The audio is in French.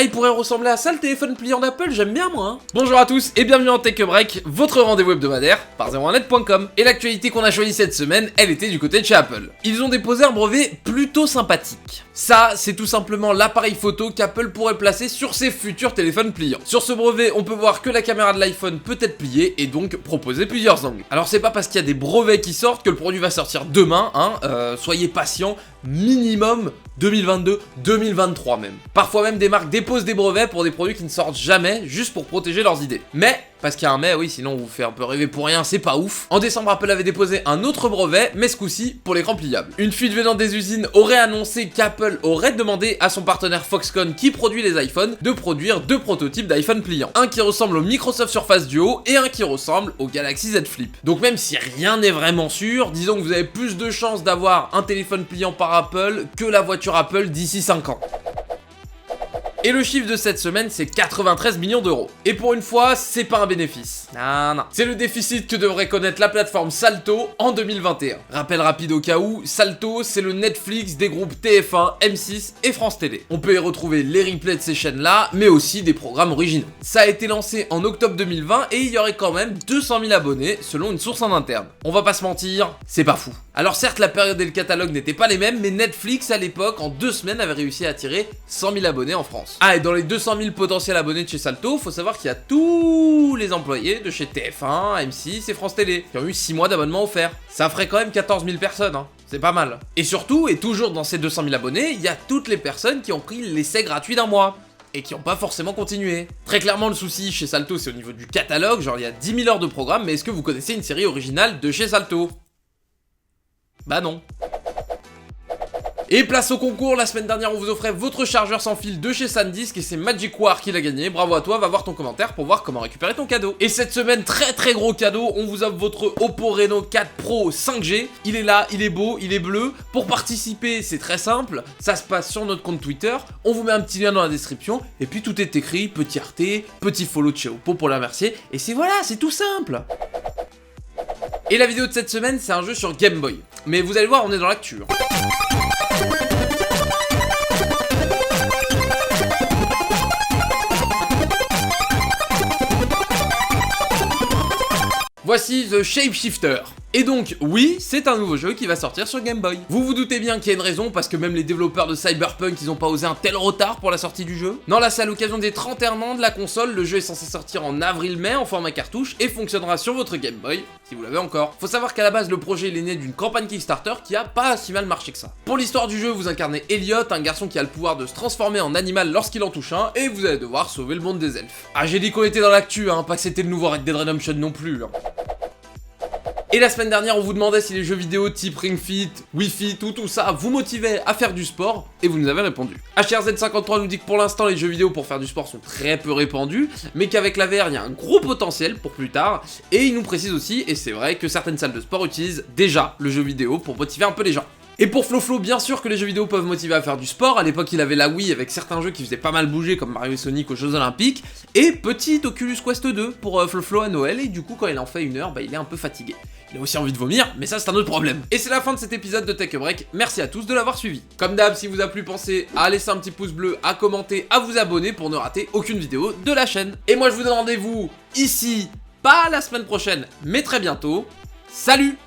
il pourrait ressembler à ça le téléphone pliant d'Apple, j'aime bien moi hein. Bonjour à tous et bienvenue en Tech Break, votre rendez-vous hebdomadaire par 01net.com. Et l'actualité qu'on a choisie cette semaine, elle était du côté de chez Apple. Ils ont déposé un brevet plutôt sympathique. Ça, c'est tout simplement l'appareil photo qu'Apple pourrait placer sur ses futurs téléphones pliants. Sur ce brevet, on peut voir que la caméra de l'iPhone peut être pliée et donc proposer plusieurs angles. Alors c'est pas parce qu'il y a des brevets qui sortent que le produit va sortir demain, hein, soyez patients, minimum 2022, 2023 même. Parfois même des marques déposent des brevets pour des produits qui ne sortent jamais, juste pour protéger leurs idées. Mais, parce qu'il y a un mais, oui, sinon on vous fait un peu rêver pour rien, c'est pas ouf. En décembre, Apple avait déposé un autre brevet, mais ce coup-ci pour l'écran pliable. Une fuite venant des usines aurait annoncé qu'Apple aurait demandé à son partenaire Foxconn qui produit les iPhones de produire deux prototypes d'iPhone pliants. Un qui ressemble au Microsoft Surface Duo et un qui ressemble au Galaxy Z Flip. Donc même si rien n'est vraiment sûr, disons que vous avez plus de chances d'avoir un téléphone pliant par Apple que la voiture Apple d'ici 5 ans. Et le chiffre de cette semaine, c'est 93 millions d'euros. Et pour une fois, c'est pas un bénéfice. Non. C'est le déficit que devrait connaître la plateforme Salto en 2021. Rappel rapide au cas où, Salto, c'est le Netflix des groupes TF1, M6 et France Télé. On peut y retrouver les replays de ces chaînes-là, mais aussi des programmes originaux. Ça a été lancé en octobre 2020 et il y aurait quand même 200 000 abonnés selon une source en interne. On va pas se mentir, c'est pas fou. Alors certes, la période et le catalogue n'étaient pas les mêmes, mais Netflix à l'époque, en 2 semaines, avait réussi à attirer 100 000 abonnés en France. Ah, et dans les 200 000 potentiels abonnés de chez Salto, faut savoir qu'il y a tous les employés de chez TF1, M6 et France Télé, qui ont eu 6 mois d'abonnement offert. Ça ferait quand même 14 000 personnes, hein. C'est pas mal. Et surtout, et toujours dans ces 200 000 abonnés, il y a toutes les personnes qui ont pris l'essai gratuit d'1 mois. Et qui n'ont pas forcément continué. Très clairement, le souci chez Salto, c'est au niveau du catalogue, genre il y a 10 000 heures de programme, mais est-ce que vous connaissez une série originale de chez Salto ? Bah non. Et place au concours, la semaine dernière on vous offrait votre chargeur sans fil de chez SanDisk et c'est Magic War qui l'a gagné, bravo à toi, va voir ton commentaire pour voir comment récupérer ton cadeau. Et cette semaine, très gros cadeau, on vous offre votre Oppo Reno 4 Pro 5G, il est là, il est beau, il est bleu. Pour participer, c'est très simple, ça se passe sur notre compte Twitter, on vous met un petit lien dans la description, et puis tout est écrit, petit RT, petit follow de chez Oppo pour la remercier, et c'est voilà, c'est tout simple. Et la vidéo de cette semaine, c'est un jeu sur Game Boy. Mais vous allez voir, on est dans l'actu. Voici The Shapeshifter. Et donc, oui, c'est un nouveau jeu qui va sortir sur Game Boy. Vous vous doutez bien qu'il y a une raison, parce que même les développeurs de Cyberpunk, ils ont pas osé un tel retard pour la sortie du jeu. Non, là, c'est à l'occasion des 31 ans de la console, le jeu est censé sortir en avril-mai en format cartouche, et fonctionnera sur votre Game Boy, si vous l'avez encore. Faut savoir qu'à la base, le projet, il est né d'une campagne Kickstarter qui a pas si mal marché que ça. Pour l'histoire du jeu, vous incarnez Elliot, un garçon qui a le pouvoir de se transformer en animal lorsqu'il en touche un, et vous allez devoir sauver le monde des elfes. Ah, j'ai dit qu'on était dans l'actu, hein, pas que c'était le nouveau Red Dead Redemption non plus, hein. Et la semaine dernière, on vous demandait si les jeux vidéo type Ring Fit, Wii Fit, tout ça vous motivaient à faire du sport, et vous nous avez répondu. HRZ53 nous dit que pour l'instant, les jeux vidéo pour faire du sport sont très peu répandus, mais qu'avec la VR, il y a un gros potentiel pour plus tard, et il nous précise aussi, et c'est vrai, que certaines salles de sport utilisent déjà le jeu vidéo pour motiver un peu les gens. Et pour Floflo, bien sûr que les jeux vidéo peuvent motiver à faire du sport, à l'époque il avait la Wii avec certains jeux qui faisaient pas mal bouger comme Mario et Sonic aux Jeux Olympiques, et petit Oculus Quest 2 pour Floflo à Noël, et du coup quand il en fait 1 heure, bah il est un peu fatigué. Il a aussi envie de vomir, mais ça c'est un autre problème. Et c'est la fin de cet épisode de Tech Break, merci à tous de l'avoir suivi. Comme d'hab, si vous a plu, pensez à laisser un petit pouce bleu, à commenter, à vous abonner pour ne rater aucune vidéo de la chaîne. Et moi je vous donne rendez-vous ici, pas la semaine prochaine, mais très bientôt. Salut!